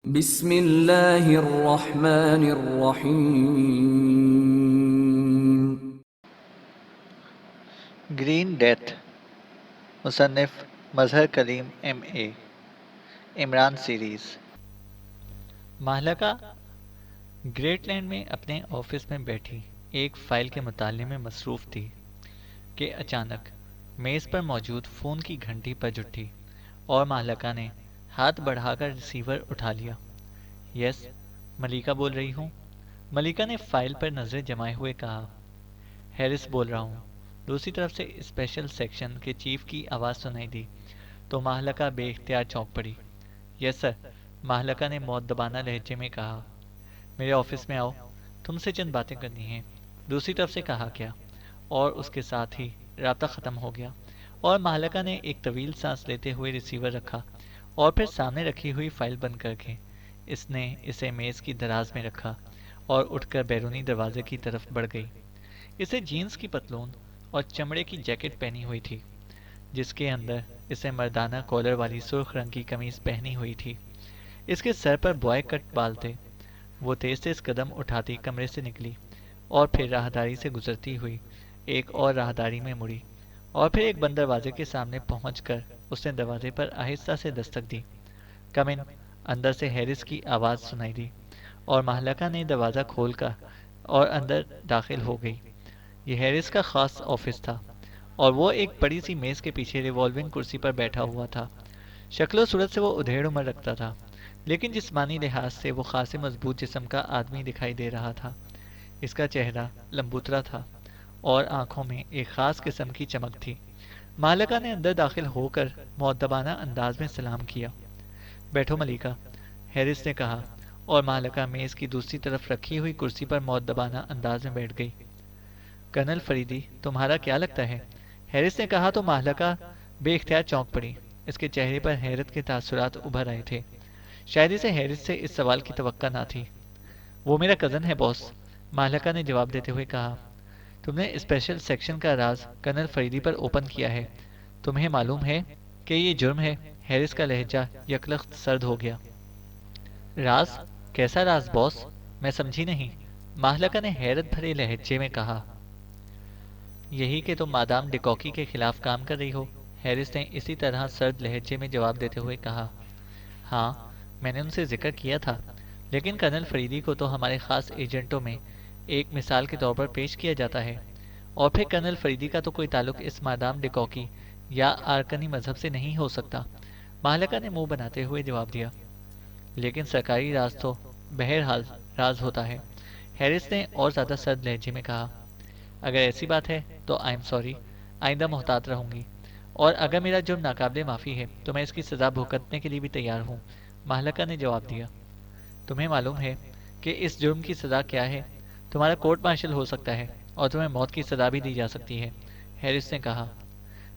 بسم اللہ الرحمن الرحیم۔ گرین ڈیتھ، مصنف مظہر کلیم ایم اے، عمران سیریز۔ مہلکہ گریٹ لینڈ میں اپنے آفس میں بیٹھی ایک فائل کے مطالعے میں مصروف تھی کہ اچانک میز پر موجود فون کی گھنٹی بج اٹھی اور مہلکہ نے ہاتھ بڑھا کر ریسیور اٹھا لیا۔ یس، ملیکہ بول رہی ہوں۔ ملیکہ نے فائل پر نظریں جمائے ہوئے کہا۔ ہیرس بول رہا ہوں۔ دوسری طرف سے اسپیشل سیکشن کے چیف کی آواز سنائی دی تو مہلکہ بے اختیار چونک پڑی۔ یس سر، مہلکہ نے مؤدبانہ لہجے میں کہا۔ میرے آفس میں آؤ، تم سے چند باتیں کرنی ہیں، دوسری طرف سے کہا گیا، اور اس کے ساتھ ہی رابطہ ختم ہو گیا اور مہلکہ نے ایک طویل سانس لیتے ہوئے ریسیور رکھا اور پھر سامنے رکھی ہوئی فائل بند کر کے اس نے اسے میز کی دراز میں رکھا اور اٹھ کر بیرونی دروازے کی طرف بڑھ گئی۔ اسے جینس کی پتلون اور چمڑے کی جیکٹ پہنی ہوئی تھی جس کے اندر اسے مردانہ کالر والی سرخ رنگ کی قمیض پہنی ہوئی تھی۔ اس کے سر پر بوائے کٹ بال تھے۔ وہ تیز تیز قدم اٹھاتی کمرے سے نکلی اور پھر راہداری سے گزرتی ہوئی ایک اور راہداری میں مڑی اور پھر ایک بند دروازے کے سامنے پہنچ کر اس نے دروازے پر آہستہ سے دستک دی۔ کم ان، اندر سے ہیرس کی آواز سنائی دی اور مہلکہ نے دروازہ کھول کر اور اندر داخل ہو گئی۔ یہ ہیرس کا خاص آفس تھا اور وہ ایک بڑی سی میز کے پیچھے ریوالونگ کرسی پر بیٹھا ہوا تھا۔ شکل و صورت سے وہ ادھیڑ عمر رکھتا تھا، لیکن جسمانی لحاظ سے وہ خاصے مضبوط جسم کا آدمی دکھائی دے رہا تھا۔ اس کا چہرہ لمبوترا تھا اور آنکھوں میں ایک خاص قسم کی چمک تھی۔ مالکہ نے اندر داخل ہو کر مؤدبانہ انداز میں سلام کیا۔ بیٹھو ملیکہ، ہیرس نے کہا، اور مالکہ میز کی دوسری طرف رکھی ہوئی کرسی پر مؤدبانہ انداز میں بیٹھ گئی۔ کرنل فریدی، تمہارا کیا لگتا ہے؟ ہیرس نے کہا تو مہلکہ بے اختیار چونک پڑی۔ اس کے چہرے پر حیرت کے تاثرات ابھر آئے تھے۔ شاید اسے ہیرس سے اس سوال کی توقع نہ تھی۔ وہ میرا کزن ہے باس، مہلکہ نے جواب دیتے ہوئے کہا۔ تم نے اسپیشل سیکشن کا راز کرنل فریدی پر اوپن کیا ہے، تمہیں معلوم ہے کہ یہ جرم ہے؟ ہیرس کا لہجہ یکلخت سرد ہو گیا۔ راز؟ کیسا راز باس؟ میں سمجھی نہیں، مہلکہ نے حیرت بھرے لہجے میں کہا۔ یہی کہ تم مادام ڈیکوکی کے خلاف کام کر رہی ہو، ہیرس نے اسی طرح سرد لہجے میں جواب دیتے ہوئے کہا۔ ہاں، میں نے ان سے ذکر کیا تھا، لیکن کرنل فریدی کو تو ہمارے خاص ایجنٹوں میں ایک مثال کے طور پر پیش کیا جاتا ہے، اور پھر کرنل فریدی کا تو کوئی تعلق اس مادام ڈیکوکی یا آرکنی مذہب سے نہیں ہو سکتا، مہلکہ نے منہ بناتے ہوئے جواب دیا۔ لیکن سرکاری راز تو بہرحال راز ہوتا ہے، ہیرس نے اور زیادہ سرد لہجے میں کہا۔ اگر ایسی بات ہے تو آئی ایم سوری، آئندہ محتاط رہوں گی، اور اگر میرا جرم ناقابل معافی ہے تو میں اس کی سزا بھگتنے کے لیے بھی تیار ہوں، مہلکہ نے جواب دیا۔ تمہیں معلوم ہے کہ اس جرم کی سزا کیا ہے؟ تمہارا کورٹ مارشل ہو سکتا ہے اور تمہیں موت کی سزا بھی دی جا سکتی ہے، ہیرس نے کہا۔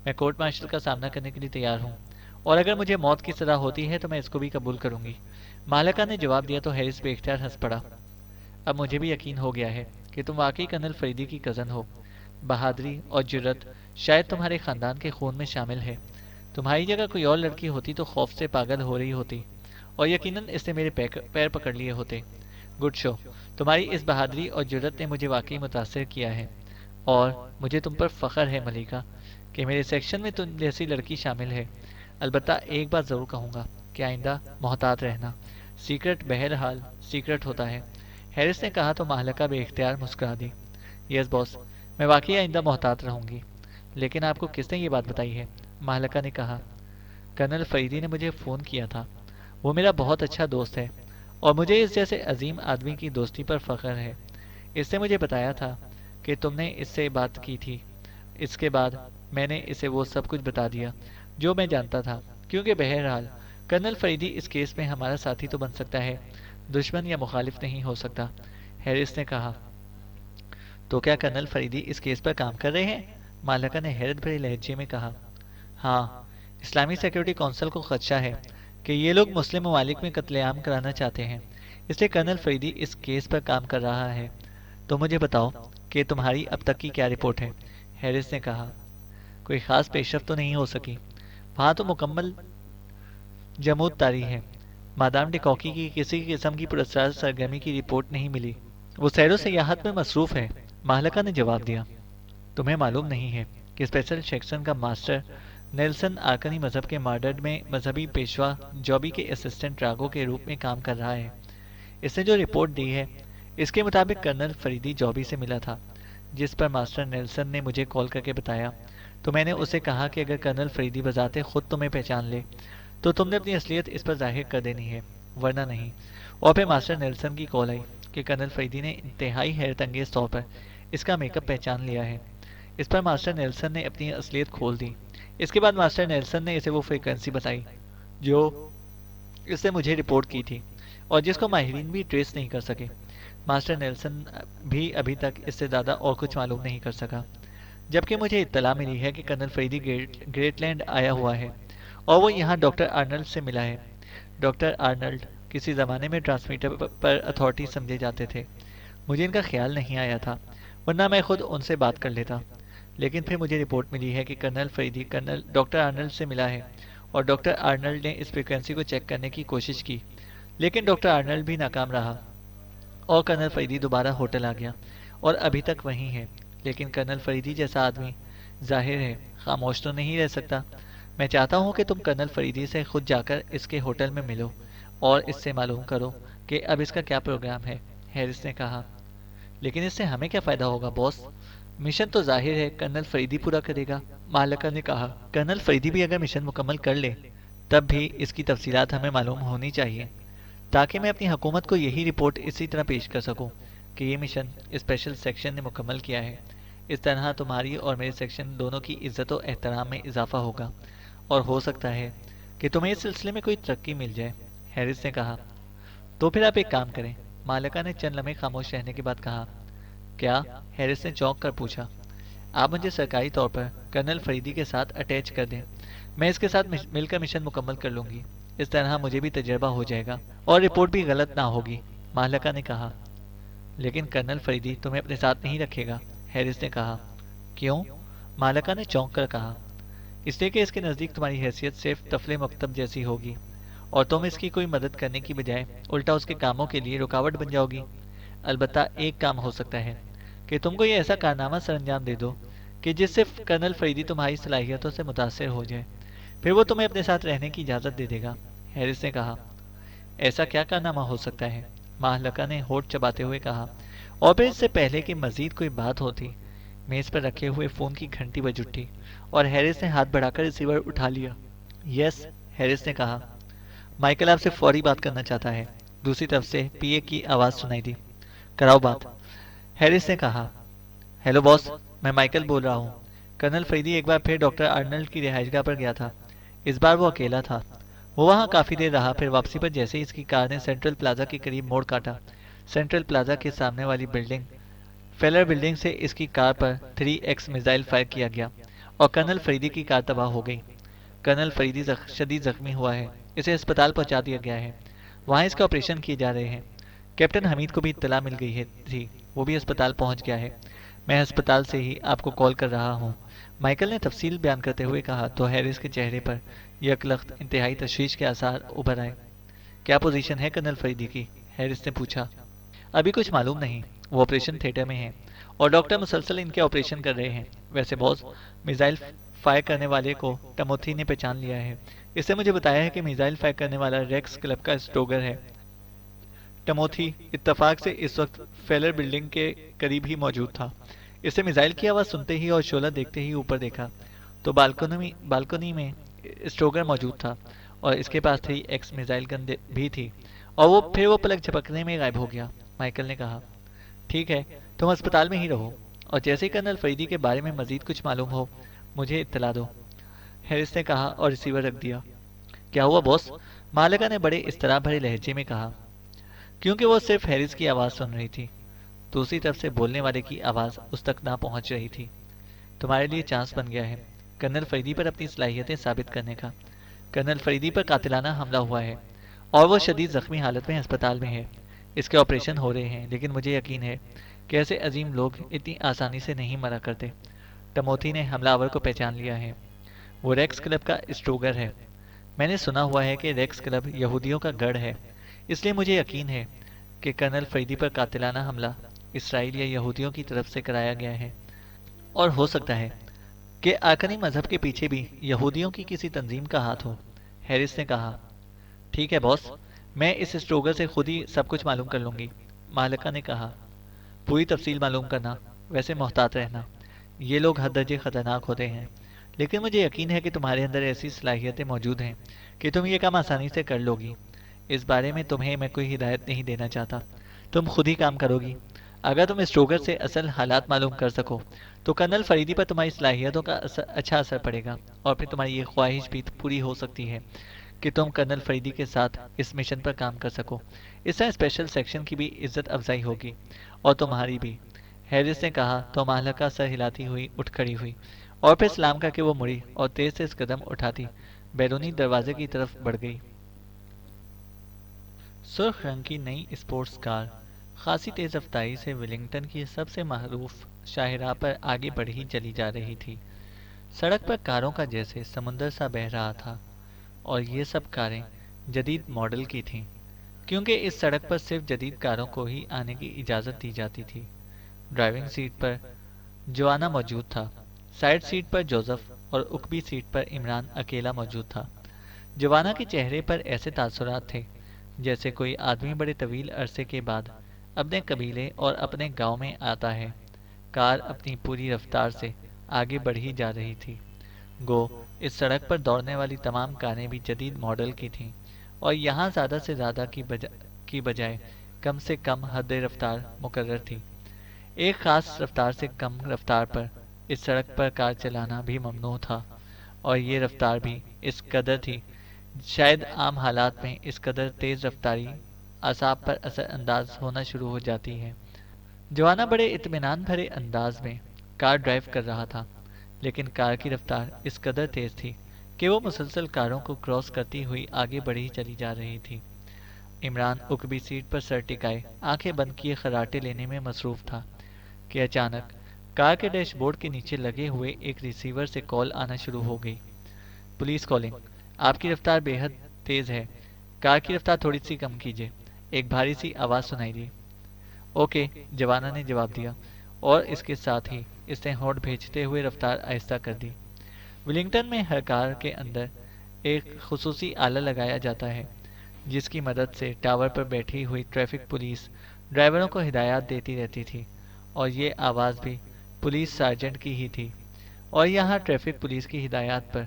میں کورٹ مارشل کا سامنا کرنے کے لیے تیار ہوں، اور اگر مجھے موت کی سزا ہوتی ہے تو میں اس کو بھی قبول کروں گی، مہلکہ نے جواب دیا تو ہیرس بے اختیار ہنس پڑا۔ اب مجھے بھی یقین ہو گیا ہے کہ تم واقعی کرنل فریدی کی کزن ہو۔ بہادری اور جرت شاید تمہارے خاندان کے خون میں شامل ہے۔ تمہاری جگہ کوئی اور لڑکی ہوتی تو خوف سے پاگل ہو رہی ہوتی، اور یقیناً اس نے میرے پیر پکڑ لیے ہوتے۔ گڈ شو، تمہاری اس بہادری اور جرت نے مجھے واقعی متاثر کیا ہے، اور مجھے تم پر فخر ہے ملیکہ کہ میرے سیکشن میں تم جیسی لڑکی شامل ہے۔ البتہ ایک بات ضرور کہوں گا کہ آئندہ محتاط رہنا، سیکرٹ بہرحال سیکرٹ ہوتا ہے، ہیرس نے کہا تو مہلکہ بے اختیار مسکرا دی۔ یس باس، میں واقعی آئندہ محتاط رہوں گی۔ لیکن آپ کو کس نے یہ بات بتائی ہے؟ مہلکہ نے کہا۔ کرنل فریدی نے مجھے فون کیا تھا، وہ میرا بہت اچھا دوست ہے اور مجھے اس جیسے عظیم آدمی کی دوستی پر فخر ہے۔ اس نے مجھے بتایا تھا کہ تم نے اس سے بات کی تھی۔ اس کے بعد میں نے اسے وہ سب کچھ بتا دیا جو میں جانتا تھا، کیونکہ بہرحال کرنل فریدی اس کیس میں ہمارا ساتھی تو بن سکتا ہے، دشمن یا مخالف نہیں ہو سکتا، ہیرس نے کہا۔ تو کیا کرنل فریدی اس کیس پر کام کر رہے ہیں؟ مالکہ نے حیرت بھرے لہجے میں کہا۔ ہاں، اسلامی سیکورٹی کونسل کو خدشہ ہے کہ یہ لوگ مسلم ممالک میں قتل عام کرانا چاہتے ہیں، اس لیے کرنل فریدی اس کیس پر کام کر رہا ہے۔ تو مجھے بتاؤ کہ تمہاری اب تک کی کیا رپورٹ ہے؟ ہیرس نے کہا۔ کوئی خاص پیش رفت تو نہیں ہو سکی، وہاں تو مکمل جمود طاری ہے، مادام ڈیکوکی کی کسی قسم کی پراسرار سرگرمی کی رپورٹ نہیں ملی۔ وہ سیر و سیاحت میں مصروف ہے، مہلکہ نے جواب دیا۔ تمہیں معلوم نہیں ہے کہ اسپیشل سیکشن کا ماسٹر نیلسن آرکنی مذہب کے مارڈرڈ میں مذہبی پیشوا جوبی کے اسسٹنٹ راگو کے روپ میں کام کر رہا ہے۔ اس نے جو رپورٹ دی ہے اس کے مطابق کرنل فریدی جوبی سے ملا تھا، جس پر ماسٹر نیلسن نے مجھے کال کر کے بتایا، تو میں نے اسے کہا کہ اگر کرنل فریدی بذات خود تمہیں پہچان لے تو تم نے اپنی اصلیت اس پر ظاہر کر دینی ہے، ورنہ نہیں۔ اور پھر ماسٹر نیلسن کی کال آئی کہ کرنل فریدی نے انتہائی حیرت انگیز طور پر اس کا میک اپ پہچان لیا ہے۔ اس پر ماسٹر نیلسن نے اپنی اصلیت کھول دی۔ اس کے بعد ماسٹر نیلسن نے اسے وہ فریکوینسی بتائی جو اس نے مجھے رپورٹ کی تھی اور جس کو ماہرین بھی ٹریس نہیں کر سکے۔ ماسٹر نیلسن بھی ابھی تک اس سے زیادہ اور کچھ معلوم نہیں کر سکا، جبکہ مجھے اطلاع ملی ہے کہ کرنل فریدی گریٹ لینڈ آیا ہوا ہے اور وہ یہاں ڈاکٹر آرنلڈ سے ملا ہے۔ ڈاکٹر آرنلڈ کسی زمانے میں ٹرانسمیٹر پر اتھارٹی سمجھے جاتے تھے۔ مجھے ان کا خیال نہیں آیا تھا، ورنہ میں خود ان سے بات کر لیتا، لیکن پھر مجھے رپورٹ ملی ہے کہ کرنل فریدی ڈاکٹر آرنلڈ سے ملا ہے اور ڈاکٹر آرنلڈ نے اس فریکوینسی کو چیک کرنے کی کوشش کی، لیکن ڈاکٹر آرنلڈ بھی ناکام رہا اور کرنل فریدی دوبارہ ہوٹل آ گیا اور ابھی تک وہیں ہے۔ لیکن کرنل فریدی جیسا آدمی ظاہر ہے خاموش تو نہیں رہ سکتا۔ میں چاہتا ہوں کہ تم کرنل فریدی سے خود جا کر اس کے ہوٹل میں ملو اور اس سے معلوم کرو کہ اب اس کا کیا پروگرام ہے، ہیرس نے کہا۔ لیکن اس سے ہمیں کیا فائدہ ہوگا باس؟ مشن تو ظاہر ہے کرنل فریدی پورا کرے گا، مالکہ نے کہا۔ کرنل فریدی بھی اگر مشن مکمل کر لے تب بھی اس کی تفصیلات ہمیں معلوم ہونی چاہیے، تاکہ میں اپنی حکومت کو یہی رپورٹ اسی طرح پیش کر سکوں کہ یہ مشن اسپیشل سیکشن نے مکمل کیا ہے۔ اس طرح تمہاری اور میرے سیکشن دونوں کی عزت و احترام میں اضافہ ہوگا اور ہو سکتا ہے کہ تمہیں اس سلسلے میں کوئی ترقی مل جائے، ہیرس نے کہا۔ تو پھر آپ ایک کام کریں، مالکہ نے چند لمحے خاموش رہنے کے بعد کہا۔ کیا؟ ہیرس نے چونک کر پوچھا۔ آپ مجھے سرکاری طور پر کرنل فریدی کے ساتھ اٹیچ کر دیں، میں اس کے ساتھ مل کر مشن مکمل کر لوں گی، اس طرح مجھے بھی تجربہ ہو جائے گا اور رپورٹ بھی غلط نہ ہوگی، مالکہ نے کہا۔ لیکن کرنل فریدی تمہیں اپنے ساتھ نہیں رکھے گا، ہیرس نے کہا۔ کیوں؟ مالکہ نے چونک کر کہا۔ اس لیے کہ اس کے نزدیک تمہاری حیثیت صرف طفل مکتب جیسی ہوگی اور تم اس کی کوئی مدد کرنے کی بجائے الٹا اس کے کاموں کے لیے رکاوٹ بن جاؤ گی۔ البتہ ایک کام ہو سکتا ہے کہ تم کو یہ ایسا کارنامہ سر انجام دے دو کہ جس سے کرنل فریدی تمہاری صلاحیتوں سے متاثر ہو جائے، پھر وہ تمہیں اپنے ساتھ رہنے کی اجازت دے دے گا، ہیرس نے کہا۔ ایسا کیا کارنامہ ہو سکتا ہے؟ مالکہ نے ہونٹ چباتے ہوئے کہا۔ اور پھر اس سے پہلے کہ مزید کوئی بات ہوتی، میز پر رکھے ہوئے فون کی گھنٹی بج اٹھی اور ہیرس نے ہاتھ بڑھا کر ریسیور اٹھا لیا۔ یس، ہیرس نے کہا۔ مائیکل آپ سے فوری بات کرنا چاہتا ہے، دوسری طرف سے پی اے کی آواز سنائی دی۔ کراؤ بات، ہیرس نے کہا۔ ہیلو باس، میں مائیکل بول رہا ہوں۔ کرنل فریدی ایک بار پھر ڈاکٹر آرنلڈ کی رہائش گاہ پر گیا تھا۔ اس بار وہ اکیلا تھا۔ وہ وہاں کافی دیر رہا، پھر واپسی پر جیسے ہی اس کی کار نے سینٹرل پلازا کے قریب موڑ کاٹا، سینٹرل پلازا کے سامنے والی بلڈنگ فیلر بلڈنگ سے اس کی کار پر 3X میزائل فائر کیا گیا اور کرنل فریدی کی کار تباہ ہو گئی۔ کرنل فریدی شدید زخمی ہوا ہے، اسے ہسپتال پہنچا دیا گیا ہے، وہاں اس کا آپریشن کیے جا رہے ہیں۔ کیپٹن حمید کو بھی اطلاع مل گئی تھی، وہ بھی ہسپتال پہنچ گیا ہے۔ میں ہسپتال سے ہی آپ کو کال کر رہا ہوں، مائیکل نے تفصیل بیان کرتے ہوئے کہا تو ہیرس کے چہرے پر یکلخت انتہائی تشویش کے آثار ابھر آئے۔ کیا پوزیشن ہے کرنل فریدی کی؟ ہیرس نے پوچھا۔ ابھی کچھ معلوم نہیں، وہ آپریشن تھیٹر میں ہیں اور ڈاکٹر مسلسل ان کے آپریشن کر رہے ہیں۔ ویسے باس، میزائل فائر کرنے والے کو ٹموتھی نے پہچان لیا ہے، اس نے مجھے بتایا ہے کہ میزائل فائر کرنے والا ریکس کلب کا اسٹوگر ہے۔ ٹموتھی اتفاق سے اس وقت فیلر بلڈنگ کے قریب ہی موجود تھا۔ اس نے میزائل کی آواز سنتے ہی اور شعلہ دیکھتے ہی اوپر دیکھا تو بالکنی میں اسٹوگر موجود تھا اور اس کے پاس 3X میزائل گن بھی تھی اور وہ پلک جھپکنے میں غائب ہو گیا، مائیکل نے کہا۔ ٹھیک ہے، تم اسپتال میں ہی رہو اور جیسے ہی کرنل فریدی کے بارے میں مزید کچھ معلوم ہو مجھے اطلاع دو، ہیرس نے کہا اور ریسیور رکھ دیا۔ کیا ہوا باس؟ مالکہ نے بڑے اضطراب بھرے لہجے میں کہا، کیونکہ وہ صرف ہیرس کی آواز سن رہی تھی، دوسری طرف سے بولنے والے کی آواز اس تک نہ پہنچ رہی تھی۔ تمہارے لیے چانس بن گیا ہے کرنل فریدی پر اپنی صلاحیتیں ثابت کرنے کا۔ کرنل فریدی پر قاتلانہ حملہ ہوا ہے اور وہ شدید زخمی حالت میں ہسپتال میں ہے، اس کے آپریشن ہو رہے ہیں، لیکن مجھے یقین ہے کہ ایسے عظیم لوگ اتنی آسانی سے نہیں مرا کرتے۔ ٹموتھی نے حملہ آور کو پہچان لیا ہے، وہ ریکس کلب کا اسٹوگر ہے۔ میں نے سنا ہوا ہے کہ ریکس کلب یہودیوں کا گڑھ ہے، اس لیے مجھے یقین ہے کہ کرنل فریدی پر قاتلانہ حملہ اسرائیل یا یہودیوں کی طرف سے کرایا گیا ہے، اور ہو سکتا ہے کہ آرکنی مذہب کے پیچھے بھی یہودیوں کی کسی تنظیم کا ہاتھ ہو۔ ہیرس نے کہا۔ ٹھیک ہے باس، میں اس اسٹروگر سے خود ہی سب کچھ معلوم کر لوں گی، مالکہ نے کہا۔ پوری تفصیل معلوم کرنا، ویسے محتاط رہنا، یہ لوگ حد درجے خطرناک ہوتے ہیں، لیکن مجھے یقین ہے کہ تمہارے اندر ایسی صلاحیتیں موجود ہیں کہ تم یہ کام آسانی سے کر لو گی۔ اس بارے میں تمہیں میں کوئی ہدایت نہیں دینا چاہتا، تم خود ہی کام کرو گی۔ اگر تم اسٹروگر سے اصل حالات معلوم کر سکو تو کرنل فریدی پر تمہاری صلاحیتوں کا اچھا اثر پڑے گا، اور پھر تمہاری یہ خواہش بھی پوری ہو سکتی ہے کہ تم کرنل فریدی کے ساتھ اس مشن پر کام کر سکو۔ اس طرح اسپیشل سیکشن کی بھی عزت افزائی ہوگی، اور تمہاری بھی۔ ہیرس نے کہا تو مالکہ سر ہلاتی ہوئی اٹھ کھڑی ہوئی، اور پھر سلام کر کے وہ مڑی اور تیز تیز قدم اٹھاتی بیرونی دروازے کی طرف بڑھ گئی۔ سرخ رنگ کی نئی اسپورٹس کار خاصی تیز رفتاری سے ولنگٹن کی سب سے معروف شاہراہ پر آگے بڑھی چلی جا رہی تھی۔ سڑک پر کاروں کا جیسے سمندر سا بہہ رہا تھا، اور یہ سب کاریں جدید ماڈل کی تھیں، کیونکہ اس سڑک پر صرف جدید کاروں کو ہی آنے کی اجازت دی جاتی تھی۔ ڈرائیونگ سیٹ پر جوانا موجود تھا، سائیڈ سیٹ پر جوزف اور عقبی سیٹ پر عمران اکیلا موجود تھا۔ جوانا کے چہرے پر ایسے تاثرات تھے جیسے کوئی آدمی بڑے طویل عرصے کے بعد اپنے قبیلے اور اپنے گاؤں میں آتا ہے۔ کار اپنی پوری رفتار سے آگے بڑھی جا رہی تھی، گو اس سڑک پر دوڑنے والی تمام کاریں بھی جدید ماڈل کی تھیں، اور یہاں زیادہ سے زیادہ کی بجائے کم سے کم حد رفتار مقرر تھی۔ ایک خاص رفتار سے کم رفتار پر اس سڑک پر کار چلانا بھی ممنوع تھا، اور یہ رفتار بھی اس قدر تھی، شاید عام حالات میں اس قدر تیز رفتاری اعصاب پر اثر انداز ہونا شروع ہو جاتی ہے۔ جوانا بڑے اطمینان بھرے انداز میں کار ڈرائیو کر رہا تھا، لیکن کار کی رفتار اس قدر تیز تھی کہ وہ مسلسل کاروں کو کراس کرتی ہوئی آگے بڑھی چلی جا رہی تھی۔ عمران عقبی سیٹ پر سر ٹکائے آنکھیں بند کیے خراٹے لینے میں مصروف تھا کہ اچانک کار کے ڈیش بورڈ کے نیچے لگے ہوئے ایک ریسیور سے کال آنا شروع ہو گئی۔ پولیس کالنگ، آپ کی رفتار بے حد تیز ہے، کار کی رفتار تھوڑی سی کم کیجیے، ایک بھاری سی آواز سنائی دی۔ اوکے، جوانا نے جواب دیا، اور اس کے ساتھ ہی اس نے ہونٹ بھیجتے ہوئے رفتار آہستہ کر دی۔ ولنگٹن میں ہر کار کے اندر ایک خصوصی آلہ لگایا جاتا ہے جس کی مدد سے ٹاور پر بیٹھی ہوئی ٹریفک پولیس ڈرائیوروں کو ہدایات دیتی رہتی تھی، اور یہ آواز بھی پولیس سارجنٹ کی ہی تھی، اور یہاں ٹریفک پولیس کی ہدایات پر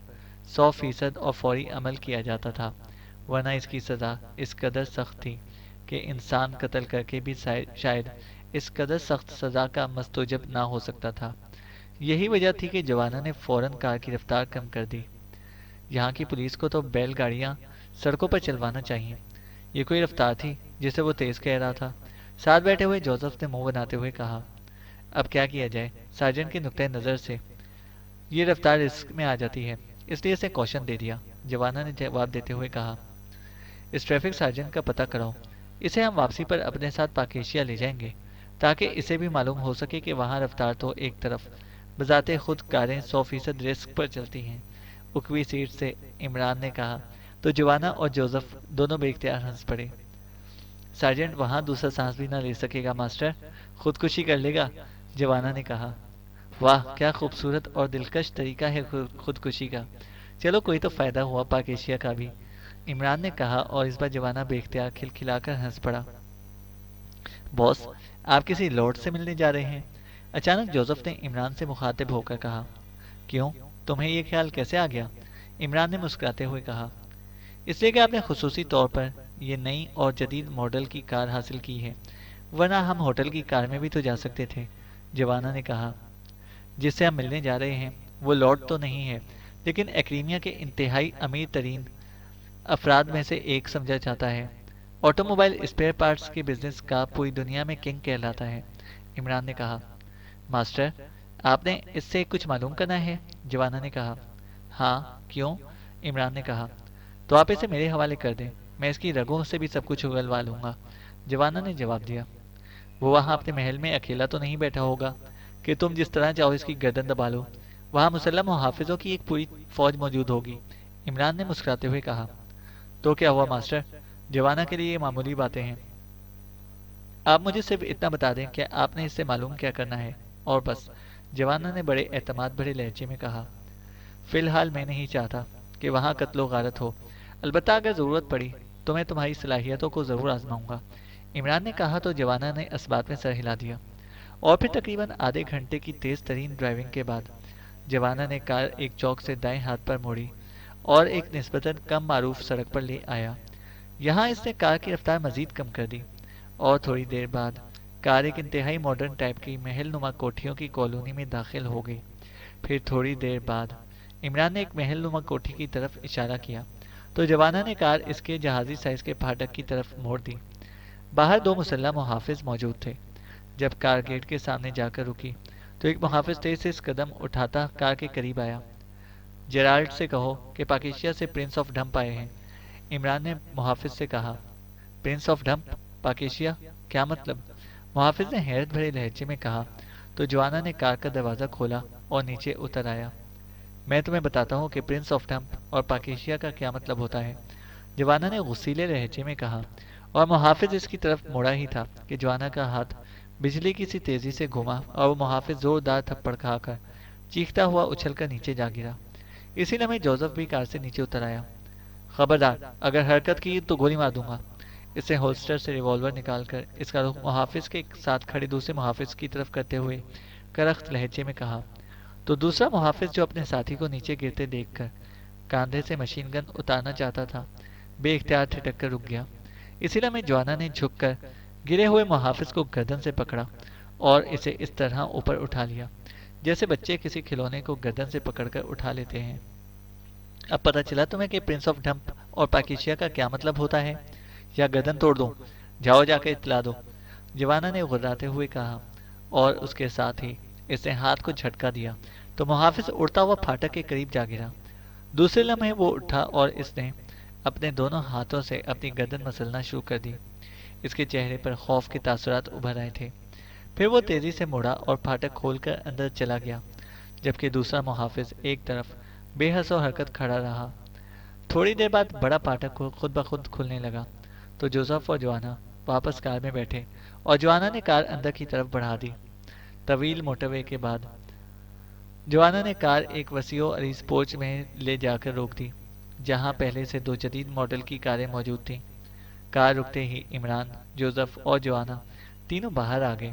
100% اور فوری عمل کیا جاتا تھا، ورنہ اس کی سزا اس قدر سخت تھی کہ انسان قتل کر کے بھی شاید اس قدر سخت سزا کا مستوجب نہ ہو سکتا تھا۔ یہی وجہ تھی کہ جوانا نے فوراً کار کی رفتار کم کر دی۔ یہاں کی پولیس کو تو بیل گاڑیاں سڑکوں پر چلوانا چاہیے، یہ کوئی رفتار تھی جسے وہ تیز کہہ رہا تھا؟ ساتھ بیٹھے ہوئے جوزف نے منہ بناتے ہوئے کہا۔ اب کیا کیا جائے، سارجنٹ کے نقطۂ نظر سے یہ رفتار رسک میں آ جاتی ہے، اس لیے اسے کوشن دے دیا، جوانا نے جواب دیتے ہوئے کہا۔ اس ٹریفک سارجنٹ کا پتہ کراؤ، اسے ہم واپسی پر اپنے ساتھ پاکیشیا لے جائیں گے تاکہ اسے بھی معلوم ہو سکے کہ وہاں رفتار تو ایک طرف بذات خود کاریں 100% رسک پر چلتی ہیں۔ اکوی سیٹ سے عمران نے کہا تو جوانا اور جوزف دونوں بے اختیار ہنس پڑے۔ سارجنٹ وہاں دوسرا سانس بھی نہ لے سکے گا ماسٹر، خودکشی کر لے گا، جوانا نے کہا۔ واہ، کیا خوبصورت اور دلکش طریقہ ہے خودکشی کا، چلو کوئی تو فائدہ ہوا پاکیشیا کا بھی، عمران نے کہا، اور اس بار جوانا بے اختیار کھلکھلا کر ہنس پڑا۔ باس، آپ کسی لارڈ سے ملنے جا رہے ہیں؟ اچانک جوزف نے عمران سے مخاطب ہو کر کہا۔ کیوں، تمہیں یہ خیال کیسے آ گیا؟ عمران نے مسکراتے ہوئے کہا۔ اس لیے کہ آپ نے خصوصی طور پر یہ نئی اور جدید ماڈل کی کار حاصل کی ہے، ورنہ ہم ہوٹل کی کار میں بھی تو جا سکتے تھے، جوانا نے کہا۔ جس سے ہم ملنے جا رہے ہیں وہ لارڈ تو نہیں ہے، لیکن ایکریمیا کے انتہائی امیر ترین افراد میں سے ایک سمجھا جاتا ہے، آٹو موبائل اسپیئر پارٹس کے بزنس کا پوری دنیا میں کنگ کہلاتا ہے، عمران نے کہا۔ ماسٹر، آپ نے اس سے کچھ معلوم کرنا ہے، جوانا نے کہا۔ ہاں، کیوں، عمران نے کہا۔ تو آپ اسے میرے حوالے کر دیں، میں اس کی رگوں سے بھی سب کچھ اگلوا لوں گا، جوانا نے جواب دیا۔ وہ وہاں اپنے محل میں اکیلا تو نہیں بیٹھا ہوگا کہ تم جس طرح چاہو اس کی گردن دبا لو، وہاں مسلح محافظوں کی ایک پوری فوج موجود ہوگی، عمران نے مسکراتے ہوئے کہا، تو کیا ہوا ماسٹر، جوانہ کے لیے یہ معمولی باتیں ہیں۔ آپ مجھے صرف اتنا بتا دیں کہ آپ نے اس سے معلوم کیا کرنا ہے، اور بس، جوانہ نے بڑے اعتماد بھرے لہجے میں کہا۔ فی الحال میں نہیں چاہتا کہ وہاں قتل و غارت ہو، البتہ اگر ضرورت پڑی تو میں تمہاری صلاحیتوں کو ضرور آزماؤں گا۔ عمران نے کہا تو جوانہ نے اس بات میں سر ہلا دیا، اور پھر تقریباً آدھے گھنٹے کی تیز ترین ڈرائیونگ کے بعد جوانہ نے کار ایک چوک سے دائیں ہاتھ پر موڑی اور ایک نسبتاً کم معروف سڑک پر لے آیا۔ یہاں اس نے کار کی رفتار مزید کم کر دی، اور تھوڑی دیر بعد کار ایک انتہائی ماڈرن ٹائپ کی محل نما کوٹھیوں کی کالونی میں داخل ہو گئی۔ پھر تھوڑی دیر بعد عمران نے ایک محل نما کوٹھی کی طرف اشارہ کیا تو جوانہ نے کار اس کے جہازی سائز کے پھاٹک کی طرف موڑ دی۔ باہر دو مسلح محافظ موجود تھے۔ جب کار گیٹ کے سامنے جا کر رکی تو ایک محافظ تیز سے قدم اٹھاتا کار کے قریب آیا۔ جیرالڈ سے کہو کہ پاکیشیا سے پرنس آف ڈھمپ آئے ہیں، عمران نے محافظ سے کہا۔ Prince of Dhamp? پاکیشیا؟ کیا مطلب؟ محافظ نے حیرت بھرے لہجے میں کہا تو جوانہ نے کار کا دروازہ کھولا اور نیچے اتر آیا۔ میں تمہیں بتاتا ہوں کہ پرنس آف ڈھمپ اور پاکیشیا کا کیا مطلب ہوتا ہے، جوانہ نے غصیلے لہجے میں کہا، اور محافظ اس کی طرف مڑا ہی تھا کہ جوانہ کا ہاتھ بجلی کی سی تیزی سے گھوما اور وہ محافظ زوردار تھپڑ کھا کر چیختا ہوا اچھل کر نیچے جا گرا۔ اسی لمحے جوزف بھی کار سے نیچے اتر آیا۔ خبردار، اگر حرکت کی تو گولی مار دوں گا۔ اس نے ہولسٹر سے ریوالور نکال کر اس کا رخ محافظ کے ساتھ کھڑے دوسرے محافظ کی طرف کرتے ہوئے کرخت لہجے میں کہا۔ تو دوسرا محافظ جو اپنے ساتھی کو نیچے گرتے دیکھ کر کاندھے سے مشین گن اتارنا چاہتا تھا، بے اختیار ٹھٹک کر رک گیا۔ اسی لمحے جوانہ نے جھک کر گرے ہوئے محافظ کو گردن سے پکڑا اور اسے اس طرح اوپر اٹھا لیا جیسے بچے کسی کھلونے کو گردن سے پکڑ کر اٹھا لیتے ہیں۔ اب پتہ چلا تمہیں کہ پرنس آف ڈھمپ اور پاکیشیا کا کیا مطلب ہوتا ہے، یا گردن توڑ دوں؟ جاؤ جا کے اطلاع دو، جوانہ نے غراتے ہوئے کہا، اور اس کے ساتھ ہی اس نے ہاتھ کو جھٹکا دیا تو محافظ اڑتا ہوا پھاٹک کے قریب جا گرا۔ دوسرے لمحے وہ اٹھا اور اس نے اپنے دونوں ہاتھوں سے اپنی گردن مسلنا شروع کر دی۔ اس کے چہرے پر خوف کے تاثرات ابھر آئے تھے۔ پھر وہ تیزی سے مڑا اور پھاٹک کھول کر اندر چلا گیا، جبکہ دوسرا محافظ ایک طرف بے حس و حرکت کھڑا رہا۔ تھوڑی دیر بعد بڑا پھاٹک خود بخود کھلنے لگا تو جوزف اور جوانہ واپس کار میں بیٹھے اور جوانہ نے کار اندر کی طرف بڑھا دی۔ طویل موٹر وے کے بعد جوانہ نے کار ایک وسیع و عریض پورچ میں لے جا کر روک دی، جہاں پہلے سے دو جدید ماڈل کی کاریں موجود تھیں۔ کار رکتے ہی عمران، جوزف اور جوانہ تینوں باہر آ گئے۔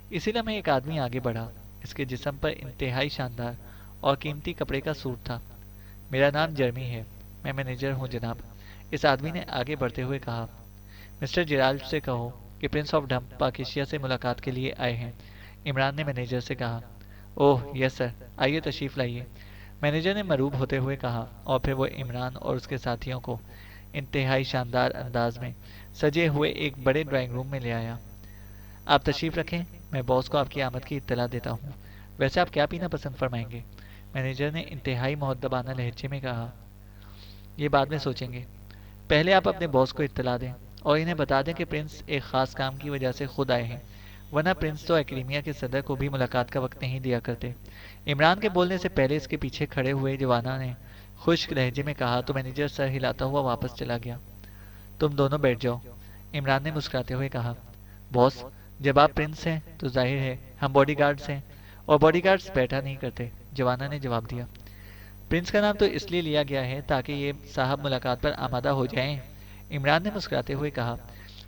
اسی لمحے ایک آدمی آگے بڑھا۔ اس کے جسم پر انتہائی شاندار اور قیمتی کپڑے کا سوٹ تھا۔ میرا نام جرمی ہے، میں مینیجر ہوں جناب، اس آدمی نے آگے بڑھتے ہوئے کہا۔ مسٹر جیرالڈ سے کہو کہ پرنس آف ڈھمپ پاکیشیا سے ملاقات کے لیے آئے ہیں، عمران نے مینیجر سے کہا۔ اوہ یس سر، آئیے تشریف لائیے، مینیجر نے مروب ہوتے ہوئے کہا، اور پھر وہ عمران اور اس کے ساتھیوں کو انتہائی شاندار انداز میں سجے ہوئے ایک بڑے ڈرائنگ روم میں لے آیا۔ آپ تشریف رکھیں، میں باس کو آپ کی آمد کی اطلاع دیتا ہوں۔ ویسے آپ کیا پینا پسند فرمائیں گے؟ مینیجر نے انتہائی مؤدبانہ لہجے میں کہا۔ یہ بعد میں سوچیں گے، پہلے آپ اپنے باس کو اطلاع دیں اور انہیں بتا دیں کہ پرنس ایک خاص کام کی وجہ سے خود آئے ہیں، ورنہ پرنس تو اکیڈمیا کے صدر کو بھی ملاقات کا وقت نہیں دیا کرتے۔ عمران کے بولنے سے پہلے اس کے پیچھے کھڑے ہوئے جوانہ نے خشک لہجے میں کہا تو مینیجر سر ہلاتا ہوا واپس چلا گیا۔ تم دونوں بیٹھ جاؤ، عمران نے مسکراتے ہوئے کہا۔ باس، جب آپ پرنس ہیں تو ظاہر ہے ہم باڈی گارڈز ہیں، اور باڈی گارڈز بیٹھا نہیں کرتے، جوانہ نے جواب دیا۔ پرنس کا نام تو اس لیے لیا گیا ہے تاکہ یہ صاحب ملاقات پر آمادہ ہو جائیں، عمران نے مسکراتے ہوئے کہا۔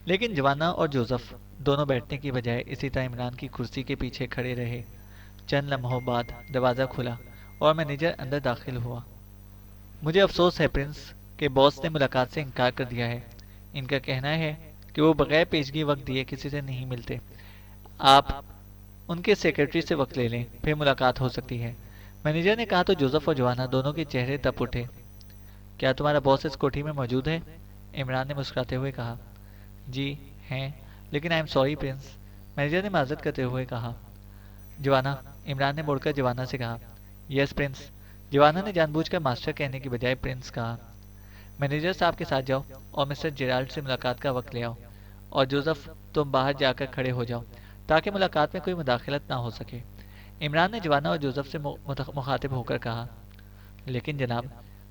لیکن جوانہ اور جوزف دونوں بیٹھنے کی بجائے اسی طرح عمران کی کرسی کے پیچھے کھڑے رہے۔ چند لمحوں بعد دروازہ کھلا اور مینیجر اندر داخل ہوا۔ مجھے افسوس ہے پرنس کہ باس نے ملاقات سے انکار کر دیا ہے۔ ان کا کہنا ہے کہ وہ بغیر پیشگی وقت دیے کسی سے نہیں ملتے۔ آپ ان کے سیکرٹری سے وقت لے لیں، پھر ملاقات ہو سکتی ہے، مینیجر نے کہا تو جوزف اور جوانہ دونوں کے چہرے تپ اٹھے۔ کیا تمہارا باس اس کوٹھی میں موجود ہے؟ عمران نے مسکراتے ہوئے کہا۔ جی ہیں، لیکن I am sorry prince, manager نے معذرت کرتے ہوئے کہا۔ جوانہ، عمران نے مڑ کر جوانہ سے کہا۔ یس پرنس، جوانہ نے جان بوجھ کر ماسٹر کہنے کی بجائے پرنس کہا۔ مینیجر صاحب کے ساتھ جاؤ اور مسٹر جیرالڈ سے ملاقات کا وقت لے آؤ، اور جوزف تم باہر جا کر کھڑے ہو جاؤ تاکہ ملاقات میں کوئی مداخلت نہ ہو سکے، عمران نے جوانہ اور جوزف سے مخاطب ہو کر کہا۔ لیکن جناب،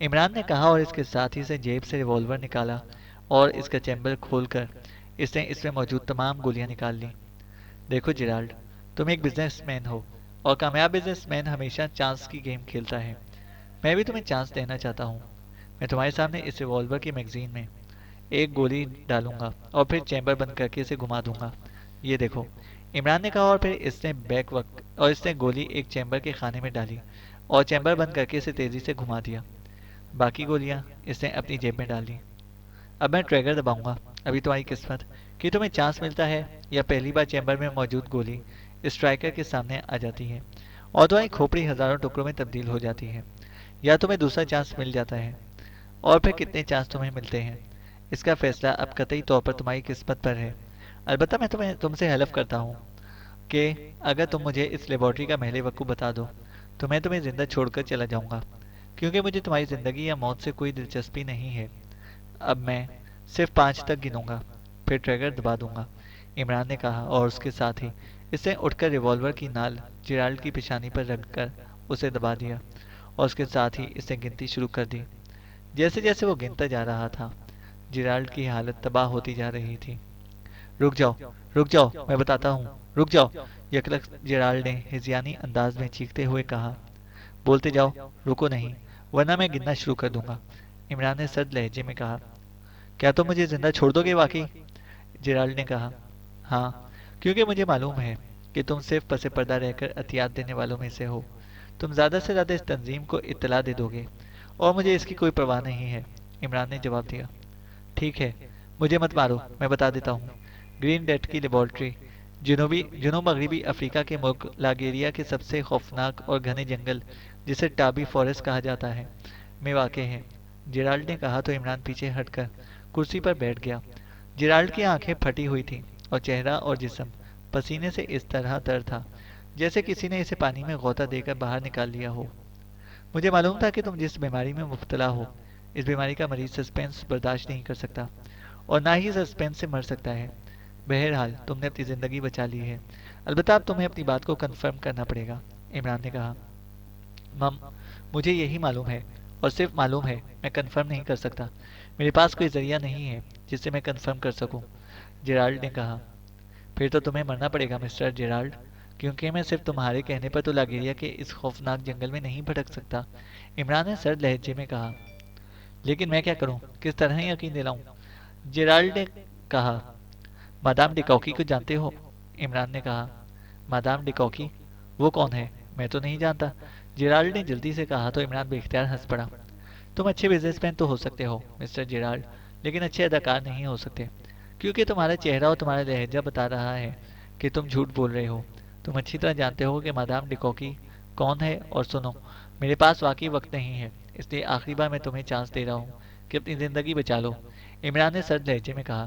عمران نے کہا اور اس کے ساتھی سے جیب سے ریوالور نکالا اور اس کا چیمبر کھول کر اس نے اس میں موجود تمام گولیاں نکال لیں۔ دیکھو جیرالڈ، تم ایک بزنس مین ہو اور کامیاب بزنس مین ہمیشہ چانس کی گیم کھیلتا ہے۔ میں بھی تمہیں چانس دینا چاہتا ہوں۔ میں تمہارے سامنے اس ریوالور کی میگزین میں ایک گولی ڈالوں گا اور پھر چیمبر بند کر کے اسے گھما دوں گا۔ یہ دیکھو، عمران نے کہا اور پھر اس نے گولی ایک چیمبر کے خانے میں ڈالی اور چیمبر بند کر کے اسے تیزی سے گھما دیا۔ باقی گولیاں اس نے اپنی جیب میں ڈال دیں۔ اب میں ٹریگر دباؤں گا، ابھی تمہاری قسمت کہ تمہیں چانس ملتا ہے یا پہلی بار چیمبر میں موجود گولی اسٹرائکر کے سامنے آ جاتی ہے اور تمہاری کھوپڑی ہزاروں ٹکڑوں میں تبدیل ہو جاتی ہے، یا تمہیں دوسرا چانس مل جاتا ہے۔ اور پھر کتنے چانس تمہیں ملتے ہیں، اس کا فیصلہ اب قطعی طور پر تمہاری قسمت پر ہے۔ البتہ میں تم سے حلف کرتا ہوں کہ اگر تم مجھے اس لیبارٹری کا محل وقوع بتا دو تو میں تمہیں زندہ چھوڑ کر چلا جاؤں گا، کیونکہ مجھے تمہاری زندگی یا موت سے کوئی دلچسپی نہیں ہے۔ اب میں صرف 5 تک گنوں گا، پھر ٹریگر دبا دوں گا، عمران نے کہا اور اس کے ساتھ ہی اس نے اٹھ کر ریوالور کی نال جیرالڈ کی پیشانی پر رکھ کر اسے دبا دیا اور اس کے ساتھ ہی اس نے گنتی شروع کر دی۔ جیسے جیسے وہ گنتا جا رہا تھا، جیرالڈ کی حالت تباہ ہوتی جا رہی تھی۔ رک جاؤ، رک جاؤ، میں بتاتا ہوں، رک جاؤ، یکلخت جیرالڈ نے ہذیانی انداز میں چیختے ہوئے کہا۔ بولتے جاؤ، رکو نہیں، ورنہ میں گننا شروع کر دوں گا، عمران نے سرد لہجے میں کہا۔ کیا تم مجھے زندہ چھوڑ دو گے واقعی؟ جیرالڈ نے کہا۔ ہاں، کیونکہ مجھے معلوم ہے کہ تم صرف پس پردہ رہ کر عطیات دینے والوں میں سے ہو۔ تم زیادہ سے زیادہ اس تنظیم کو اطلاع دے دو گے اور مجھے اس کی کوئی پرواہ نہیں ہے، عمران نے جواب دیا۔ ٹھیک ہے، مجھے مت مارو، میں بتا دیتا ہوں۔ گرین ڈیتھ کی لیبارٹری جنوب مغربی افریقہ کے ملک لاگیریا کے سب سے خوفناک اور گھنے جنگل، جسے ٹابی فارسٹ کہا جاتا ہے، میں واقع ہے، جیرالڈ نے کہا تو عمران پیچھے ہٹ کر کرسی پر بیٹھ گیا۔ جیرالڈ کی آنکھیں پھٹی ہوئی تھیں اور چہرہ اور جسم پسینے سے اس طرح تر تھا جیسے کسی نے اسے پانی میں غوطہ دے کر باہر نکال لیا ہو۔ مجھے معلوم تھا کہ تم جس بیماری میں مبتلا ہو، اس بیماری کا مریض سسپینس برداشت نہیں کر سکتا اور نہ ہی سسپینس سے مر سکتا ہے۔ بہرحال تم نے اپنی زندگی بچا لی ہے، البتہ اب تمہیں اپنی بات کو کنفرم کرنا پڑے گا، عمران نے کہا۔ مم، مجھے یہی معلوم ہے اور صرف معلوم ہے، میں کنفرم نہیں کر سکتا۔ میرے پاس کوئی ذریعہ نہیں ہے جس سے میں کنفرم کر سکوں، جیرالڈ نے کہا۔ پھر تو تمہیں مرنا پڑے گا مسٹر جیرالڈ، کیونکہ میں صرف تمہارے کہنے پر تو لاگیریا کے اس خوفناک جنگل میں نہیں بھٹک سکتا، عمران نے سرد لہجے میں کہا۔ لیکن میں کیا کروں، کس طرح یقین دلاؤں، جیرالڈ نے کہا۔ مادام ڈیکوکی کو جانتے ہو، عمران نے کہا۔ مادام ڈیکوکی؟ وہ کون ہے؟ میں تو نہیں جانتا، جیرالڈ نے جلدی سے کہا تو عمران بے اختیار ہنس پڑا۔ تم اچھے بزنس مین تو ہو سکتے ہو مسٹر جیرالڈ، لیکن اچھے اداکار نہیں ہو سکتے، کیونکہ تمہارا چہرہ اور تمہارا لہجہ بتا رہا ہے کہ تم جھوٹ بول رہے ہو۔ تم اچھی طرح جانتے ہو کہ مادام ڈیکوکی کون ہے، اور سنو، میرے پاس واقعی وقت نہیں ہے، اس لیے آخری بار میں تمہیں چانس دے رہا ہوں کہ اپنی زندگی بچا لو، عمران نے سرد لہجے میں کہا۔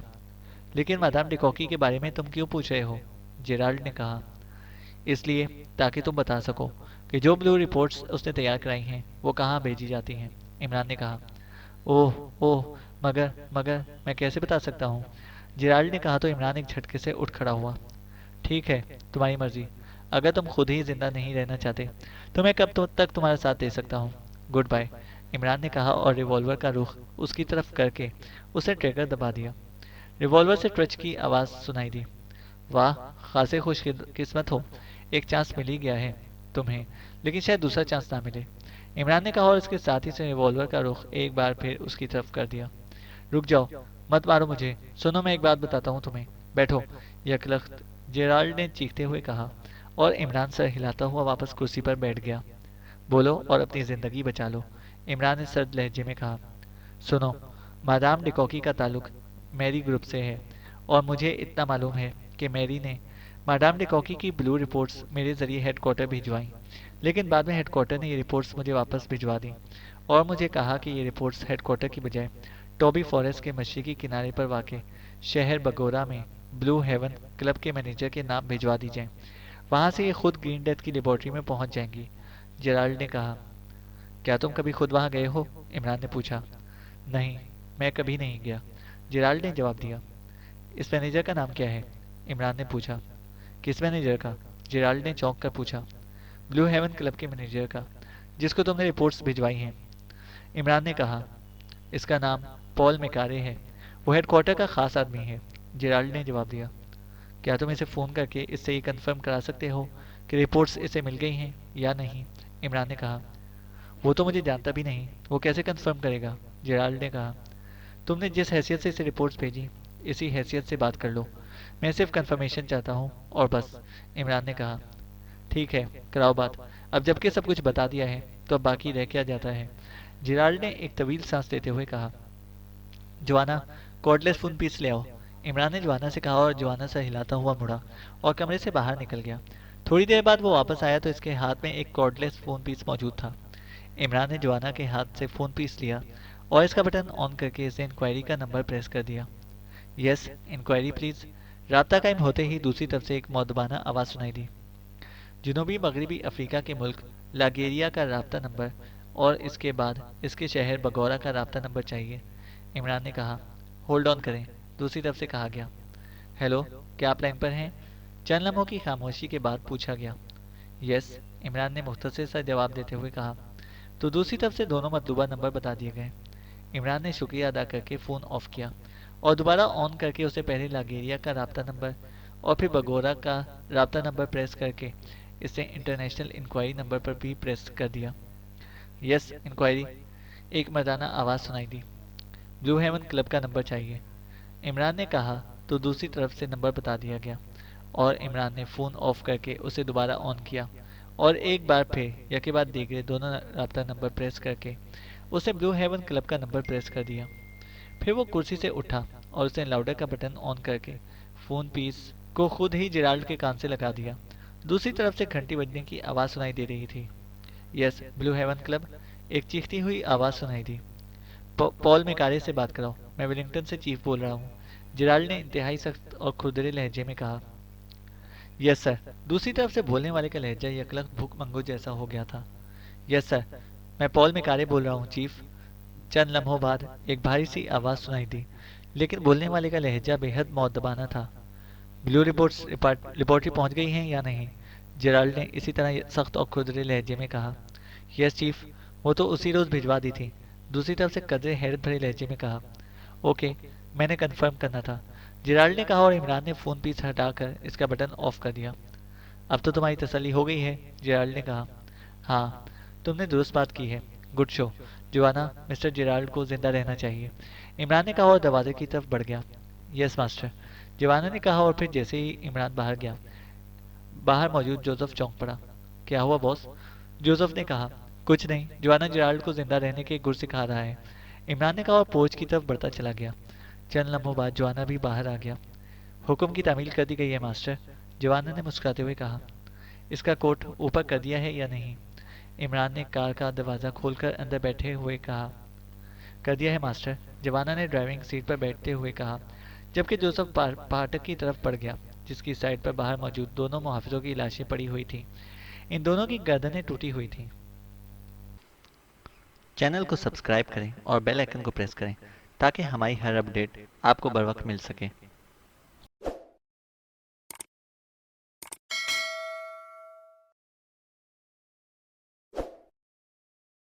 لیکن مادام ڈیکوکی کے بارے میں تم کیوں پوچھ رہے ہو، جیرالڈ نے کہا۔ اس لیے تاکہ تم بتا سکو کہ جو بلو رپورٹس اس نے تیار کرائی ہیں وہ کہاں بھیجی جاتی ہیں، عمران نے کہا۔ اوہ اوہ، مگر میں کیسے بتا سکتا ہوں، جیرالڈ نے کہا تو عمران ایک جھٹکے سے اٹھ کھڑا ہوا۔ ٹھیک ہے، تمہاری مرضی، اگر تم خود ہی زندہ نہیں رہنا چاہتے تو میں کب تک تمہارا ساتھ دے سکتا ہوں۔ گڈ بائے، عمران نے کہا اور ریوالور کا رخ اس کی طرف کر کے اسے ٹریگر دبا دیا۔ ریوالور سے ٹرچ کی آواز سنائی دی۔ واہ، خاصے خوش قسمت ہو، ایک چانس مل ہی گیا ہے تمہیں، لیکن شاید دوسرا چانس نہ ملے، عمران نے کہا اور اس کے ساتھ ہی سے ریوالور کا رخ ایک بار پھر اس کی طرف کر دیا۔ رک جاؤ، مت مارو مجھے، سنو میں ایک بات بتاتا ہوں تمہیں، بیٹھو، یکلخت جیرالڈ نے چیختے ہوئے کہا اور عمران سر ہلاتا ہوا واپس کرسی پر بیٹھ گیا۔ بولو اور اپنی زندگی بچا لو، عمران نے سرد لہجے میں کہا۔ سنو، مادام ڈیکوکی کا تعلق میری گروپ سے ہے اور مجھے اتنا معلوم ہے کہ میری نے مادام ڈیکوکی کی بلو رپورٹس میرے ذریعے ہیڈ کوارٹر بھجوائیں، لیکن بعد میں ہیڈ کوارٹر نے یہ رپورٹس مجھے واپس بھجوا دیں اور مجھے کہا کہ یہ رپورٹس ہیڈ کوارٹر کی بجائے ٹوبی فارسٹ کے مشرقی کنارے پر واقع شہر بگورا میں بلو ہیون کلب کے مینیجر کے نام بھجوا دی جائیں، وہاں سے یہ خود گرین ڈیتھ کی لیبارٹری میں پہنچ جائیں گی، جیرالڈ نے کہا۔ کیا تم کبھی خود وہاں گئے ہو، عمران نے پوچھا۔ نہیں، میں کبھی نہیں گیا، جیرالڈ نے جواب دیا۔ اس مینیجر کا نام کیا ہے، عمران نے پوچھا۔ کس مینیجر کا، جیرالڈ نے چونک کر پوچھا۔ بلو ہیون کلب کے مینیجر کا، جس کو تم نے رپورٹس بھجوائی ہیں، عمران نے کہا، اس کا نام پال میکارے ہے، وہ ہیڈ کوارٹر کا خاص آدمی ہے۔ جیرالڈ نے جواب دیا۔ کیا تم اسے فون کر کے اس سے یہ کنفرم کرا سکتے ہو کہ رپورٹس اسے مل گئی ہیں یا نہیں؟ عمران نے کہا۔ وہ تو مجھے جانتا بھی نہیں، وہ کیسے کنفرم کرے گا؟ جیرالڈ نے کہا۔ تم نے جس حیثیت سے اسے رپورٹس بھیجی، اسی حیثیت سے بات کر لو، میں صرف کنفرمیشن چاہتا ہوں اور بس، عمران نے کہا۔ ٹھیک ہے، کراؤ بات، اب جب کہ سب کچھ بتا دیا ہے تو اب باقی رہ کیا جاتا ہے؟ جیرالڈ نے ایک طویل سانس لیتے ہوئے کہا۔ جوانا، کارڈلیس فون پیس لے آؤ، عمران نے جوانا سے کہا اور جوانا سے ہلاتا ہوا مڑا اور کمرے سے باہر نکل گیا۔ تھوڑی دیر بعد وہ واپس آیا تو اس کے ہاتھ میں ایک کارڈلیس فون پیس موجود تھا۔ عمران نے جوانا کے ہاتھ سے فون پیس لیا اور اس کا بٹن آن کر کے اسے انکوائری کا نمبر پریس کر دیا۔ یس، انکوائری پلیز۔ رابطہ قائم ہوتے ہی دوسری طرف سے ایک مؤدبانہ آواز سنائی دی۔ جنوبی مغربی افریقہ کے ملک لاگیریا کا رابطہ نمبر اور اس کے بعد اس کے شہر بگورا کا رابطہ نمبر چاہیے، عمران نے کہا۔ ہولڈ آن کریں، دوسری طرف سے کہا گیا۔ ہیلو، کیا آپ لائن پر ہیں؟ چند لمحوں کی خاموشی کے بعد پوچھا گیا۔ یس، عمران نے مختصر سا جواب دیتے ہوئے کہا۔ تو دوسری طرف سے دونوں مطلوبہ نمبر بتا دیے گئے۔ عمران نے شکریہ ادا کر کے فون آف کیا اور دوبارہ آن کر کے اسے پہلے لاگیریا کا رابطہ نمبر اور پھر بگورا کا رابطہ نمبر پریس کر کے اسے انٹرنیشنل انکوائری نمبر پر بھی پریس کر دیا۔ یس، انکوائری، ایک مردانہ آواز سنائی دی۔ بلو ہیون کلب کا نمبر چاہیے، عمران نے کہا تو دوسری طرف سے نمبر بتا دیا گیا اور عمران نے فون آف کر کے اسے دوبارہ آن کیا اور ایک بار پھر یکے بعد دیگرے دونوں رابطہ نمبر پریس کر کے اسے بلو ہیون کلب کا نمبر پریس کر دیا۔ پھر وہ کرسی سے اٹھا اور اس نے لاؤڈر کا بٹن آن کر کے فون پیس کو خود ہی جیرالڈ کے کان سے لگا دیا۔ دوسری طرف سے گھنٹی بجنے کی آواز سنائی دے رہی تھی۔ یس، بلو ہیون کلب، ایک چیختی ہوئی آواز سنائی دی۔ پال میکارے سے بات کراؤ، میں ویلنگٹن سے چیف بول رہا ہوں، جیرالڈ نے انتہائی سخت اور کھردرے لہجے میں کہا۔ یس سر، دوسری طرف سے بولنے والے کا لہجہ یکلخت بھوک منگو جیسا ہو گیا تھا۔ یس سر، میں پال میکارے بول رہا ہوں چیف۔ چند لمحوں بعد ایک بھاری سی آواز سنائی دی، لیکن بولنے والے کا لہجہ بے حد مؤدبانہ تھا۔ بلو رپورٹس لیبارٹری پہنچ گئی ہیں یا نہیں؟ جیرالڈ نے اسی طرح سخت اور کھردرے لہجے میں کہا۔ یس چیف، وہ تو اسی روز بھجوا دی تھی، دوسری طرف سے قدرے حیرت بھرے لہجے میں کہا۔ اوکے، میں نے کنفرم کرنا تھا، جیرالڈ نے کہا اور عمران نے فون پیس ہٹا کر اس کا بٹن آف کر دیا۔ اب تو تمہاری تسلی ہو گئی ہے، جیرالڈ نے کہا۔ ہاں، تم نے درست بات کی ہے، گڈ شو، جوانا، مسٹر جیرالڈ کو زندہ رہنا چاہیے، عمران نے کہا اور دروازے کی طرف بڑھ گیا۔ یس ماسٹر، جوانا نے کہا اور پھر جیسے ہی عمران باہر گیا، باہر موجود جوزف چونک پڑا۔ کیا ہوا باس؟ جوزف نے کہا۔ کچھ نہیں، جوانا جیرالڈ کو زندہ رہنے کے گر سکھا رہا ہے، عمران نے کہا اور پورچ کی طرف بڑھتا چلا گیا۔ چند لمحوں بعد جوانا بھی باہر آ گیا۔ حکم کی تعمیل کر دی گئی ہے ماسٹر، جوانا نے مسکراتے ہوئے کہا۔ اس کا کوٹ اوپر کر دیا ہے یا نہیں؟ عمران نے کار کا دروازہ کھول کر اندر بیٹھے ہوئے کہا۔ کر دیا ہے ماسٹر، جوانا نے ڈرائیونگ سیٹ پر بیٹھتے ہوئے کہا، جبکہ جوزف پھاٹک کی طرف بڑھ گیا جس کی سائڈ پر باہر موجود دونوں محافظوں کی لاشیں پڑی ہوئی تھیں۔ ان دونوں کی گردنیں ٹوٹی ہوئی تھیں۔ چینل کو سبسکرائب کریں اور بیل آئیکن کو پریس کریں تاکہ ہماری ہر اپڈیٹ آپ کو بر وقت مل سکے۔